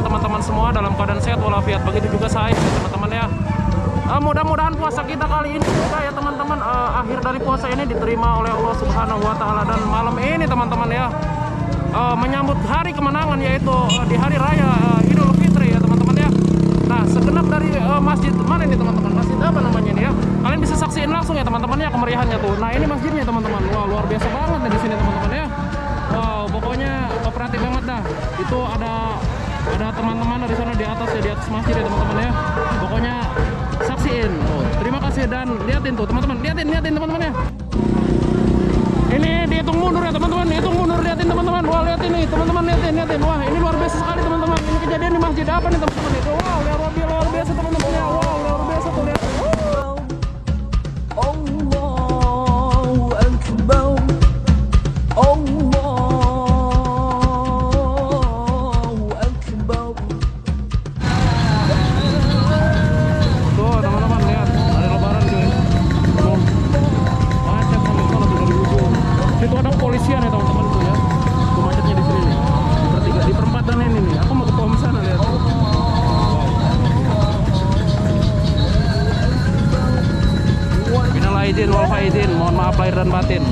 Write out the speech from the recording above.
mudah-mudahan teman-teman semua dalam keadaan sehat walafiat. Begitu juga saya teman-teman ya. Mudah-mudahan puasa kita kali ini juga ya teman-teman, akhir dari puasa ini diterima oleh Allah Subhanahu wa Ta'ala. Dan malam ini teman-teman ya, menyambut hari kemenangan, yaitu di hari raya Idul Fitri ya teman-teman ya. Nah, segenap dari masjid mana ini teman-teman? Masjid apa namanya ini ya? Kalian bisa saksiin langsung ya teman-teman ya kemeriahannya tuh. Nah, ini masjidnya teman-teman. Wah, luar biasa banget nih di sini teman-teman ya. Wow, pokoknya kooperatif banget dah. Itu ada teman-teman dari sana di atas ya, di atas masjid ya teman-teman ya. Pokoknya saksiin. Oh, terima kasih dan liatin tuh teman-teman. Liatin teman-teman ya. Ini dihitung mundur ya teman-teman. Dihitung mundur, liatin teman-teman. Wah, liatin nih teman-teman, liatin. Wah, ini luar biasa sekali teman-teman. Ini kejadian di masjid apa nih teman-teman itu? Wow, luar biasa teman-teman ya. Wow, luar biasa tuh lihat. Allahu Akbar. Allahu Akbar. Tuh teman-teman lihat, hari lebaran cuy. Tuh. Macet sampai sana tuh dari ujung. Itu ada kepolisian ya teman-teman tuh ya. Tuh macetnya di sini nih. Di perempatan ini nih. Aku mau ke pom sana lihat. Minal aidin wal faizin, mohon maaf lahir dan batin.